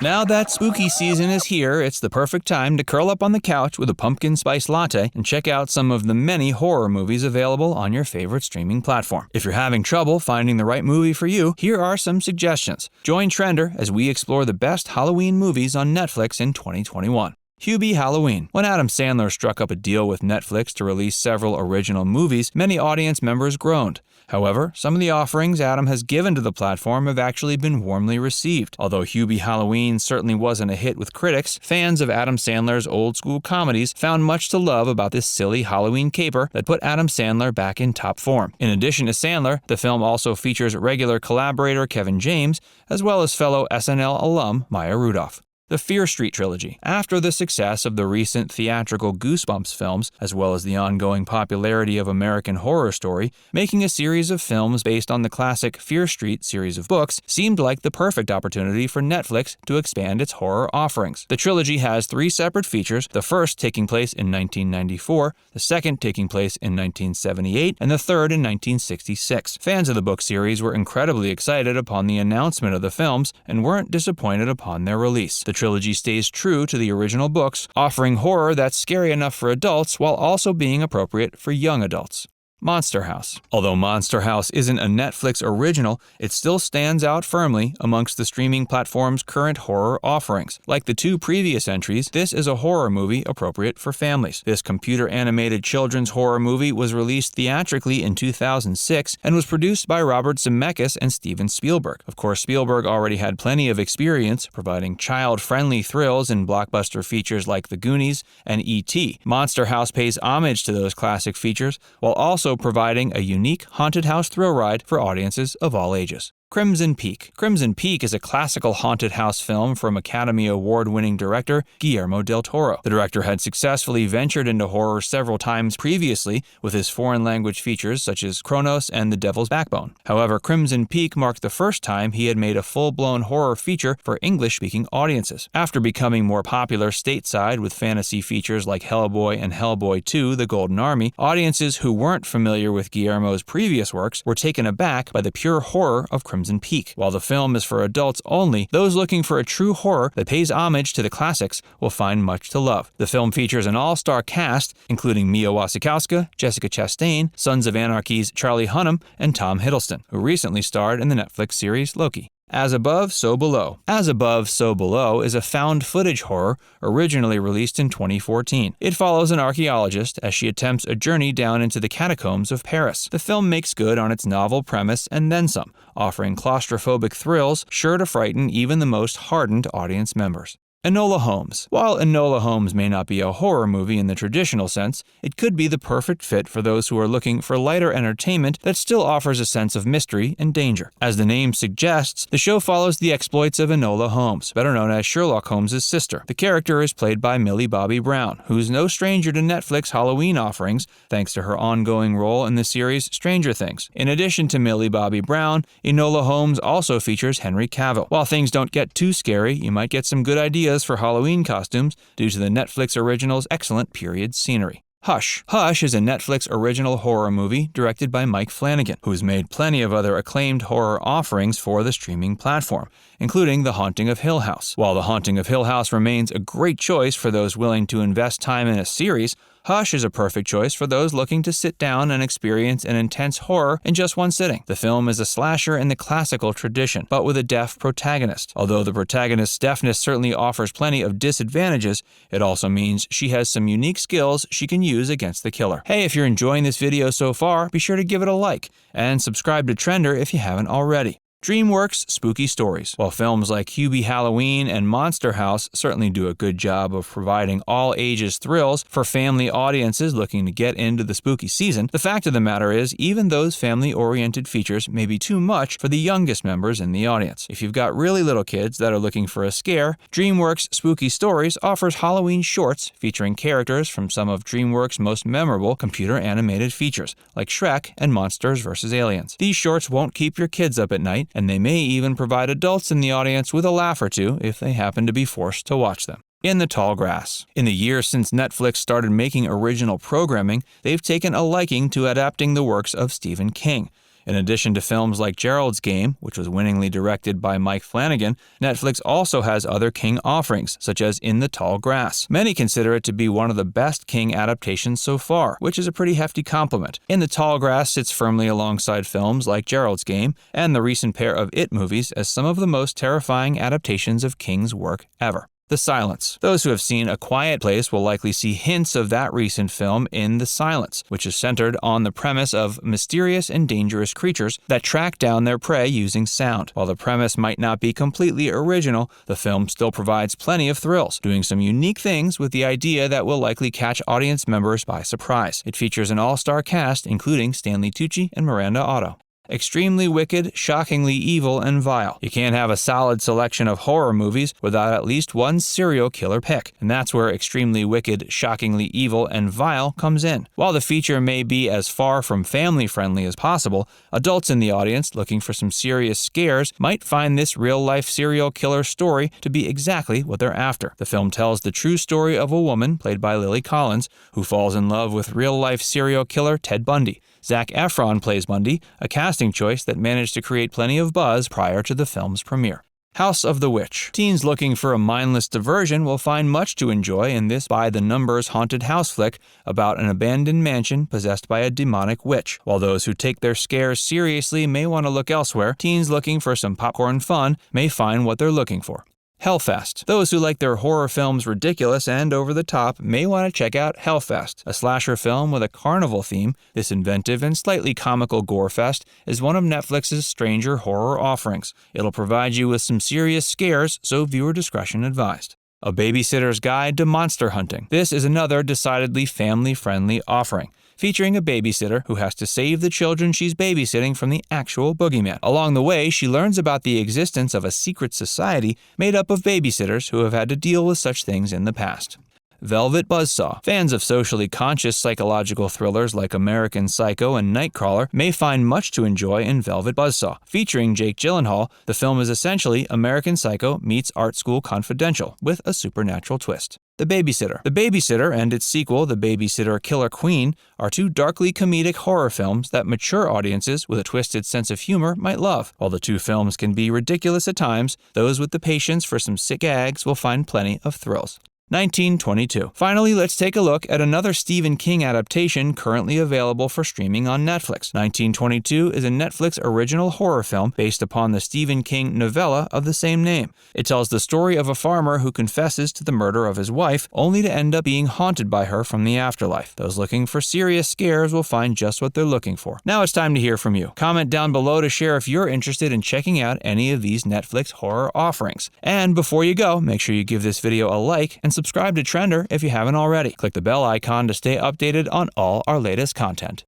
Now that spooky season is here, it's the perfect time to curl up on the couch with a pumpkin spice latte and check out some of the many horror movies available on your favorite streaming platform. If you're having trouble finding the right movie for you, here are some suggestions. Join Trender as we explore the best Halloween movies on Netflix in 2021. Hubie Halloween. When Adam Sandler struck up a deal with Netflix to release several original movies, many audience members groaned. However, some of the offerings Adam has given to the platform have actually been warmly received. Although Hubie Halloween certainly wasn't a hit with critics, fans of Adam Sandler's old-school comedies found much to love about this silly Halloween caper that put Adam Sandler back in top form. In addition to Sandler, the film also features regular collaborator Kevin James, as well as fellow SNL alum Maya Rudolph. The Fear Street Trilogy. After the success of the recent theatrical Goosebumps films, as well as the ongoing popularity of American Horror Story, making a series of films based on the classic Fear Street series of books seemed like the perfect opportunity for Netflix to expand its horror offerings. The trilogy has 3 separate features, the first taking place in 1994, the second taking place in 1978, and the third in 1966. Fans of the book series were incredibly excited upon the announcement of the films and weren't disappointed upon their release. The trilogy stays true to the original books, offering horror that's scary enough for adults while also being appropriate for young adults. Monster House. Although Monster House isn't a Netflix original, it still stands out firmly amongst the streaming platform's current horror offerings. Like the 2 previous entries, this is a horror movie appropriate for families. This computer-animated children's horror movie was released theatrically in 2006 and was produced by Robert Zemeckis and Steven Spielberg. Of course, Spielberg already had plenty of experience providing child-friendly thrills in blockbuster features like The Goonies and E.T. Monster House pays homage to those classic features while also providing a unique haunted house thrill ride for audiences of all ages. Crimson Peak. Crimson Peak is a classical haunted house film from Academy Award-winning director Guillermo del Toro. The director had successfully ventured into horror several times previously with his foreign-language features such as Kronos and The Devil's Backbone. However, Crimson Peak marked the first time he had made a full-blown horror feature for English-speaking audiences. After becoming more popular stateside with fantasy features like Hellboy and Hellboy 2: The Golden Army, audiences who weren't familiar with Guillermo's previous works were taken aback by the pure horror of Crimson Peak. While the film is for adults only, those looking for a true horror that pays homage to the classics will find much to love. The film features an all-star cast, including Mia Wasikowska, Jessica Chastain, Sons of Anarchy's Charlie Hunnam, and Tom Hiddleston, who recently starred in the Netflix series Loki. As Above, So Below. As Above, So Below is a found-footage horror originally released in 2014. It follows an archaeologist as she attempts a journey down into the catacombs of Paris. The film makes good on its novel premise and then some, offering claustrophobic thrills sure to frighten even the most hardened audience members. Enola Holmes. While Enola Holmes may not be a horror movie in the traditional sense, it could be the perfect fit for those who are looking for lighter entertainment that still offers a sense of mystery and danger. As the name suggests, the show follows the exploits of Enola Holmes, better known as Sherlock Holmes' sister. The character is played by Millie Bobby Brown, who's no stranger to Netflix Halloween offerings thanks to her ongoing role in the series Stranger Things. In addition to Millie Bobby Brown, Enola Holmes also features Henry Cavill. While things don't get too scary, you might get some good ideas for Halloween costumes due to the Netflix original's excellent period scenery. Hush. Hush is a Netflix original horror movie directed by Mike Flanagan, who's made plenty of other acclaimed horror offerings for the streaming platform, including The Haunting of Hill House. While The Haunting of Hill House remains a great choice for those willing to invest time in a series, Hush is a perfect choice for those looking to sit down and experience an intense horror in just one sitting. The film is a slasher in the classical tradition, but with a deaf protagonist. Although the protagonist's deafness certainly offers plenty of disadvantages, it also means she has some unique skills she can use against the killer. Hey, if you're enjoying this video so far, be sure to give it a like, and subscribe to Trender if you haven't already. DreamWorks Spooky Stories. While films like Hubie Halloween and Monster House certainly do a good job of providing all-ages thrills for family audiences looking to get into the spooky season, the fact of the matter is even those family-oriented features may be too much for the youngest members in the audience. If you've got really little kids that are looking for a scare, DreamWorks Spooky Stories offers Halloween shorts featuring characters from some of DreamWorks' most memorable computer-animated features, like Shrek and Monsters vs. Aliens. These shorts won't keep your kids up at night, and they may even provide adults in the audience with a laugh or two if they happen to be forced to watch them. In the Tall Grass. In the years since Netflix started making original programming, they've taken a liking to adapting the works of Stephen King. In addition to films like Gerald's Game, which was winningly directed by Mike Flanagan, Netflix also has other King offerings, such as In the Tall Grass. Many consider it to be one of the best King adaptations so far, which is a pretty hefty compliment. In the Tall Grass sits firmly alongside films like Gerald's Game and the recent pair of It movies as some of the most terrifying adaptations of King's work ever. The Silence. Those who have seen A Quiet Place will likely see hints of that recent film in The Silence, which is centered on the premise of mysterious and dangerous creatures that track down their prey using sound. While the premise might not be completely original, the film still provides plenty of thrills, doing some unique things with the idea that will likely catch audience members by surprise. It features an all-star cast, including Stanley Tucci and Miranda Otto. Extremely wicked, shockingly evil, and vile. You can't have a solid selection of horror movies without at least one serial killer pick, and that's where Extremely Wicked, Shockingly Evil, and Vile comes in. While the feature may be as far from family-friendly as possible, adults in the audience looking for some serious scares might find this real-life serial killer story to be exactly what they're after. The film tells the true story of a woman, played by Lily Collins, who falls in love with real-life serial killer Ted Bundy. Zac Efron plays Bundy, a casting choice that managed to create plenty of buzz prior to the film's premiere. House of the Witch. Teens looking for a mindless diversion will find much to enjoy in this by-the-numbers haunted house flick about an abandoned mansion possessed by a demonic witch. While those who take their scares seriously may want to look elsewhere, teens looking for some popcorn fun may find what they're looking for. Hellfest. Those who like their horror films ridiculous and over the top may want to check out Hellfest, a slasher film with a carnival theme. This inventive and slightly comical gore fest is one of Netflix's stranger horror offerings. It'll provide you with some serious scares, so viewer discretion advised. A Babysitter's Guide to Monster Hunting. This is another decidedly family-friendly offering, featuring a babysitter who has to save the children she's babysitting from the actual boogeyman. Along the way, she learns about the existence of a secret society made up of babysitters who have had to deal with such things in the past. Velvet Buzzsaw. Fans of socially conscious psychological thrillers like American Psycho and Nightcrawler may find much to enjoy in Velvet Buzzsaw. Featuring Jake Gyllenhaal, the film is essentially American Psycho meets Art School Confidential, with a supernatural twist. The Babysitter. The Babysitter and its sequel, The Babysitter Killer Queen, are two darkly comedic horror films that mature audiences with a twisted sense of humor might love. While the two films can be ridiculous at times, those with the patience for some sick gags will find plenty of thrills. 1922. Finally, let's take a look at another Stephen King adaptation currently available for streaming on Netflix. 1922 is a Netflix original horror film based upon the Stephen King novella of the same name. It tells the story of a farmer who confesses to the murder of his wife, only to end up being haunted by her from the afterlife. Those looking for serious scares will find just what they're looking for. Now it's time to hear from you. Comment down below to share if you're interested in checking out any of these Netflix horror offerings. And before you go, make sure you give this video a like and subscribe to Trender if you haven't already. Click the bell icon to stay updated on all our latest content.